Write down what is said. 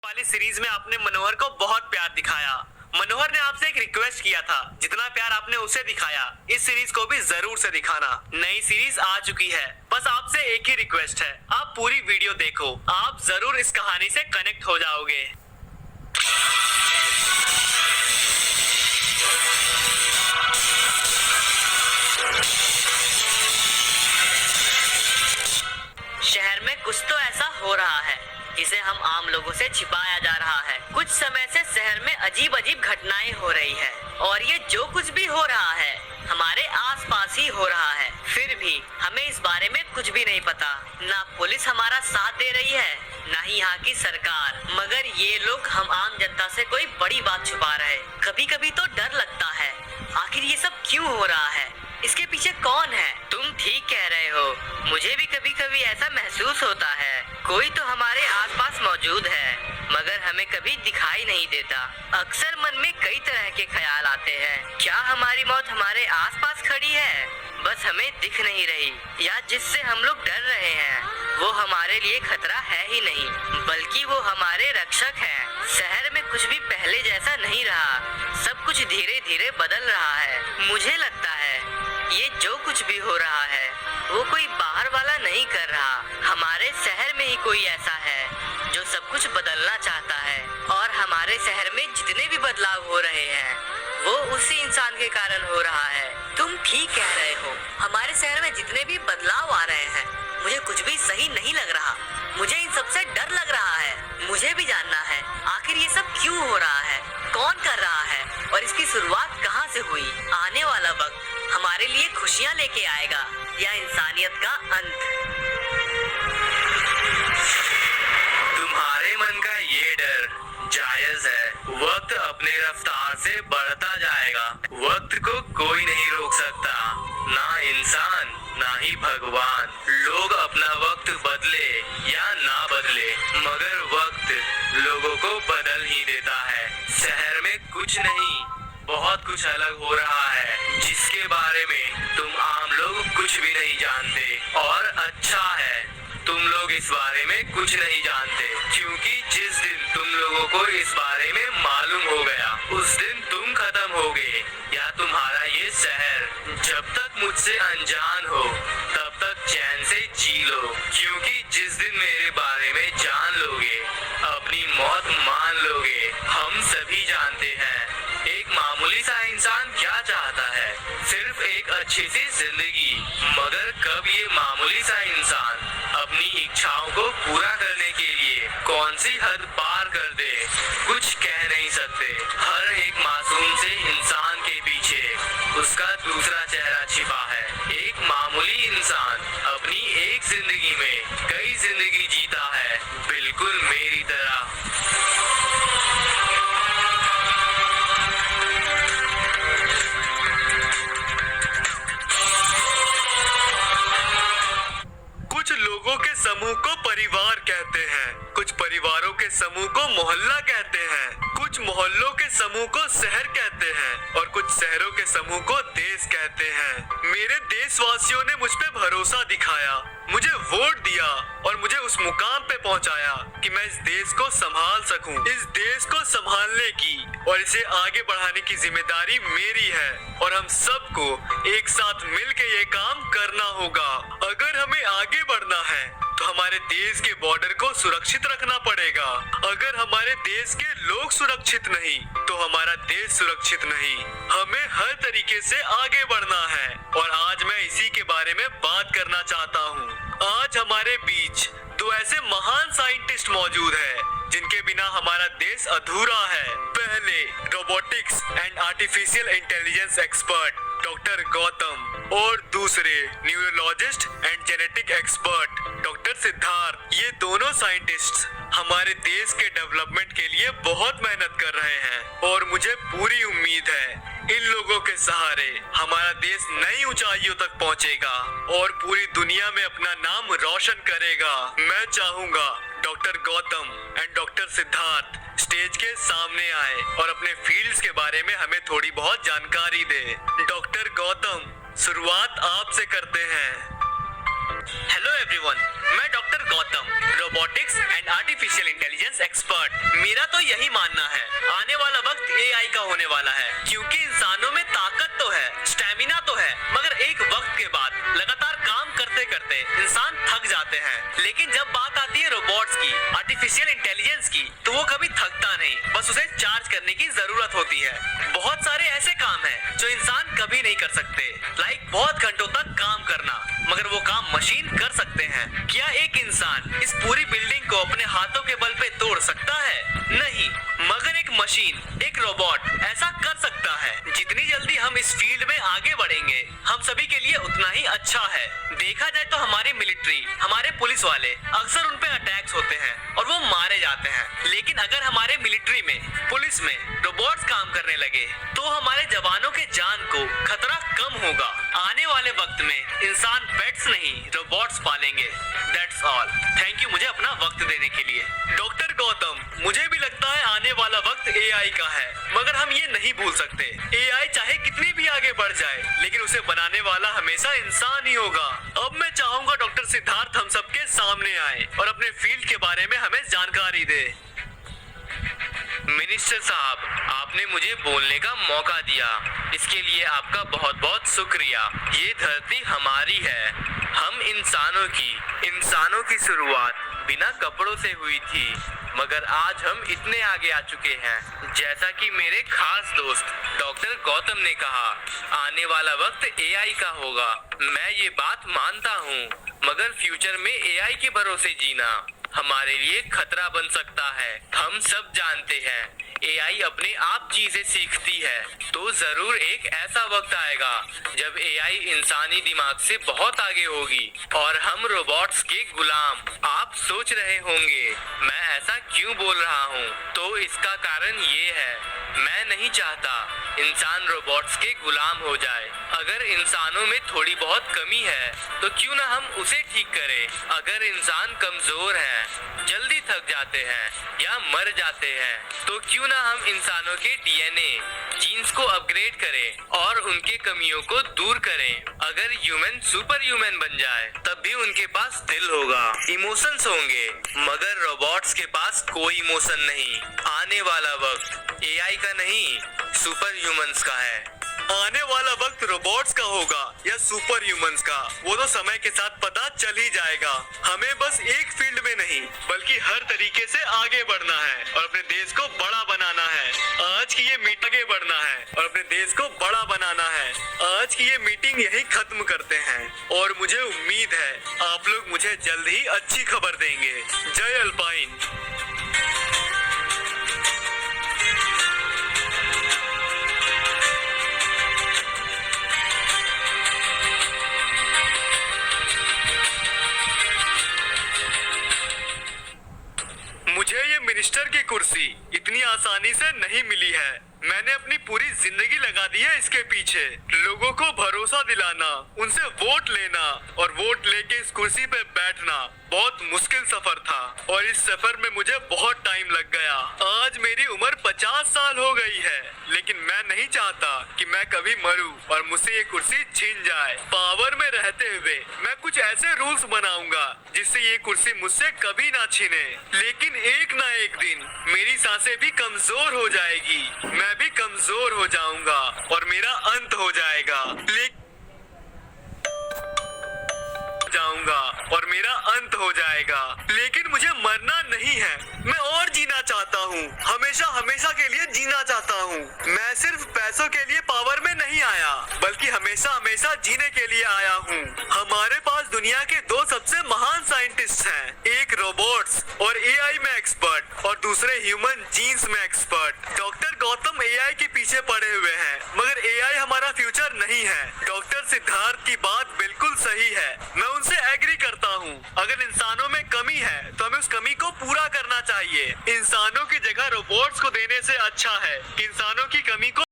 वाली सीरीज में आपने मनोहर को बहुत प्यार दिखाया। मनोहर ने आपसे एक रिक्वेस्ट किया था, जितना प्यार आपने उसे दिखाया इस सीरीज को भी जरूर से दिखाना। नई सीरीज आ चुकी है, बस आपसे एक ही रिक्वेस्ट है, आप पूरी वीडियो देखो, आप जरूर इस कहानी से कनेक्ट हो जाओगे। शहर में कुछ तो ऐसा हो रहा है जिसे हम आम लोगों से छिपाया जा रहा है। कुछ समय से शहर में अजीब अजीब घटनाएं हो रही है और ये जो कुछ भी हो रहा है हमारे आसपास ही हो रहा है। फिर भी हमें इस बारे में कुछ भी नहीं पता। ना पुलिस हमारा साथ दे रही है, ना ही यहाँ की सरकार, मगर ये लोग हम आम जनता से कोई बड़ी बात छुपा रहे। कभी कभी तो डर लगता है, आखिर ये सब क्यों हो रहा है, इसके पीछे कौन है। तुम ठीक कह रहे हो, मुझे भी कभी कभी ऐसा महसूस होता है, कोई तो हमारे आसपास मौजूद है मगर हमें कभी दिखाई नहीं देता। अक्सर मन में कई तरह के ख्याल आते हैं, क्या हमारी मौत हमारे आसपास खड़ी है, बस हमें दिख नहीं रही, या जिससे हम लोग डर रहे हैं वो हमारे लिए खतरा है ही नहीं बल्कि वो हमारे रक्षक हैं। शहर में कुछ भी पहले जैसा नहीं रहा, सब कुछ धीरे धीरे बदल रहा है। मुझे लगता है ये जो कुछ भी हो रहा है वो कोई बाहर वाला नहीं कर रहा, हमारे शहर में ही कोई ऐसा है जो सब कुछ बदलना चाहता है। और हमारे शहर में जितने भी बदलाव हो रहे हैं वो उसी इंसान के कारण हो रहा है। तुम ठीक कह रहे हो, हमारे शहर में जितने भी बदलाव आ रहे हैं मुझे कुछ भी सही नहीं लग रहा, मुझे इन सब से डर लग रहा है। मुझे भी जानना है आखिर ये सब क्यों हो रहा है, कौन कर रहा है और इसकी शुरुआत कहाँ से हुई। आने वाला वक्त हमारे लिए खुशियाँ लेके आएगा या इंसानियत का अंत। तुम्हारे मन का ये डर जायज है। वक्त अपने रफ्तार से बढ़ता जाएगा, वक्त को कोई नहीं रोक सकता, ना इंसान ना ही भगवान। लोग अपना वक्त बदले या ना बदले मगर वक्त लोगों को बदल ही देता है। शहर में कुछ नहीं, बहुत कुछ अलग हो रहा है जिसके बारे में तुम आम लोग कुछ भी नहीं जानते। और अच्छा है तुम लोग इस बारे में कुछ नहीं जानते, क्योंकि जिस दिन तुम लोगों को इस बारे में मालूम हो गया उस दिन तुम खत्म होगे या तुम्हारा ये शहर। जब तक मुझसे अनजान हो तब तक चैन से जी लो, क्योंकि जिस दिन मेरे बारे में जान लोगे अपनी मौत मान लोगे। हम सभी जानते हैं एक मामूली सा इंसान क्या चाहता है, सिर्फ एक अच्छी सी जिंदगी। मगर कब ये मामूली सा इंसान अपनी इच्छाओं को पूरा करने के लिए कौन सी हद पार कर दे कुछ कह नहीं सकते। हर एक मासूम से इंसान के पीछे उसका दूसरा चेहरा छिपा है। एक मामूली इंसान अपनी एक जिंदगी में कई जिंदगी जीता है, बिल्कुल मेरी तरह। कुछ लोगों के समूह को परिवार कहते हैं, कुछ परिवारों के समूह को मोहल्ला कहते हैं, कुछ मोहल्लों के समूह को शहर कहते हैं और कुछ शहरों के समूह को देश कहते हैं। मेरे देशवासियों ने मुझ पे भरोसा दिखाया, मुझे वोट दिया और मुझे उस मुकाम पे पहुंचाया कि मैं इस देश को संभाल सकूं। इस देश को संभालने की और इसे आगे बढ़ाने की जिम्मेदारी मेरी है और हम सबको एक साथ मिलकर ये काम करना होगा। अगर हमें आगे बढ़ना है तो हमारे देश के बॉर्डर को सुरक्षित रखना पड़ेगा। अगर हमारे देश के लोग सुरक्षित नहीं तो हमारा देश सुरक्षित नहीं। हमें हर तरीके से आगे बढ़ना है और आज मैं इसी के बारे में बात करना चाहता हूँ। आज हमारे बीच दो ऐसे महान साइंटिस्ट मौजूद हैं जिनके बिना हमारा देश अधूरा है। पहले robotics and artificial intelligence expert doctor Gautam और दूसरे neurologist and genetic expert doctor Siddharth. ये दोनों साइंटिस्ट हमारे देश के डेवलपमेंट के लिए बहुत मेहनत कर रहे हैं और मुझे पूरी उम्मीद है इन लोगों के सहारे हमारा देश नई ऊंचाइयों तक पहुंचेगा और पूरी दुनिया में अपना नाम रोशन करेगा। मैं चाहूंगा doctor Gautam and doctor Siddharth stage के सामने आए और अपने फील्ड्स के बारे में हमें थोड़ी बहुत जानकारी दे। डॉक्टर गौतम, शुरुआत आपसे करते हैं। हेलो एवरीवन, मैं doctor Gautam, robotics and artificial intelligence expert. मेरा तो यही मानना है, आने वाला वक्त एआई का होने वाला है, क्योंकि इंसानों में ताकत तो है, स्टैमिना तो है, मगर एक वक्त के बाद लगातार काम करते करते इंसान थक जाते हैं। लेकिन जब बात आती है रोबोट्स की, आर्टिफिशियल इंटेलिजेंस की, तो वो कभी थकता नहीं, बस उसे चार्ज करने की जरूरत होती है। बहुत सारे ऐसे काम हैं जो इंसान कभी नहीं कर सकते, लाइक बहुत घंटों तक काम करना, मगर वो काम मशीन कर सकते हैं। क्या एक इंसान इस पूरी बिल्डिंग को अपने हाथों के बल पे तोड़ सकता है? नहीं, मगर एक मशीन, एक रोबोट ऐसा कर सकता है। जितनी जल्दी हम इस फील्ड में आगे बढ़ेंगे, हम सभी के लिए उतना ही अच्छा है। देखा जाए तो हमारी मिलिट्री, हमारे पुलिस वाले अक्सर उन पे अटैक्स होते हैं और वो मारे जाते हैं। लेकिन अगर हमारे मिलिट्री में, पुलिस में रोबोट्स काम करने लगे, तो हमारे जवानों के जान को खतरा कम होगा। आने वाले वक्त में इंसान पेट्स नहीं, रोबोट्स पालेंगे। That's all. थैंक यू मुझे अपना वक्त देने के लिए। डॉक्टर गौतम, मुझे भी लगता है आने वाला वक्त एआई का है, मगर हम ये नहीं भूल सकते, एआई चाहे कितनी भी आगे बढ़ जाए, लेकिन उसे बनाने वाला हमेशा इंसान ही होगा। अब मैं चाहूंगा डॉक्टर सिद्धार्थ हम सबके सामने आए और अपने फील्ड के बारे में हमें जानकारी दे। मिनिस्टर साहब, आपने मुझे बोलने का मौका दिया, इसके लिए आपका बहुत बहुत शुक्रिया। ये धरती हमारी है, हम इंसानों की शुरुआत बिना कपड़ों से हुई थी, मगर आज हम इतने आगे आ चुके हैं। जैसा कि मेरे खास दोस्त डॉक्टर गौतम ने कहा, आने वाला वक्त एआई का होगा। मैं ये बात मानता हूँ, मगर फ्यूचर में एआई के भरोसे जीना हमारे लिए खतरा बन सकता है। हम सब जानते हैं एआई अपने आप चीजें सीखती है, तो जरूर एक ऐसा वक्त आएगा जब एआई इंसानी दिमाग से बहुत आगे होगी और हम रोबोट्स के गुलाम। आप सोच रहे होंगे मैं ऐसा क्यों बोल रहा हूँ, तो इसका कारण ये है, मैं नहीं चाहता इंसान रोबोट्स के गुलाम हो जाए। अगर इंसानों में थोड़ी बहुत कमी है तो क्यों ना हम उसे ठीक करें। अगर इंसान कमजोर हैं, जल्दी थक जाते हैं या मर जाते हैं, तो क्यों ना हम इंसानों के डीएनए, जीन्स को अपग्रेड करें और उनके कमियों को दूर करें। अगर ह्यूमन सुपर ह्यूमन बन जाए, तब भी उनके पास दिल होगा, इमोशंस होंगे, मगर रोबोट्स के पास कोई इमोशन नहीं। आने वाला वक्त एआई का नहीं, सुपर ह्यूमंस का है। आने वाला वक्त रोबोट्स का होगा या सुपर ह्यूमंस का, वो तो समय के साथ पता चल ही जाएगा। हमें बस एक फील्ड में नहीं, बल्कि हर तरीके से आगे बढ़ना है और अपने देश को बड़ा बनाना है। आज की ये मीटिंग आगे बढ़ना है और अपने देश को बड़ा बनाना है। आज की ये मीटिंग यही खत्म करते हैं और मुझे उम्मीद है आप लोग मुझे जल्द ही अच्छी खबर देंगे। जय अल्पाइन। मुझे ये मिनिस्टर की कुर्सी इतनी आसानी से नहीं मिली है। मैंने अपनी पूरी जिंदगी लगा दी है इसके पीछे। लोगों को भरोसा दिलाना, उनसे वोट लेना और वोट लेके इस कुर्सी पे बैठना बहुत मुश्किल सफर था और इस सफर में मुझे बहुत टाइम लग गया। आज मेरी उम्र 50 साल हो गई है, लेकिन मैं नहीं चाहता कि मैं कभी मरूं और मुझसे ये कुर्सी छीन जाए। पावर में रहते हुए मैं कुछ ऐसे रूल्स बनाऊंगा जिससे ये कुर्सी मुझसे कभी ना छीने। लेकिन एक ना एक दिन मेरी सांसें भी कमजोर हो जाएगी, मैं भी कमजोर हो जाऊंगा और मेरा अंत हो जाएगा। लेकिन मुझे मरना नहीं है, मैं और जीना चाहता हूँ, हमेशा हमेशा के लिए जीना चाहता हूँ। मैं सिर्फ पैसों के लिए पावर में नहीं आया, बल्कि हमेशा हमेशा जीने के लिए आया हूँ। हमारे पास दुनिया के दो सबसे महान साइंटिस्ट हैं, एक रोबोट्स और एआई में एक्सपर्ट और दूसरे ह्यूमन जीन्स में एक्सपर्ट। डॉक्टर गौतम एआई के पीछे पड़े हुए हैं, मगर एआई हमारा फ्यूचर नहीं है। डॉक्टर सिद्धार्थ की बात बिल्कुल सही है, मैं उनसे एग्री करता हूँ। अगर इंसानों में कमी है तो हमें उस कमी को पूरा करना चाहिए। इंसानों की जगह रोबोट्स को देने से अच्छा है इंसानों की कमी को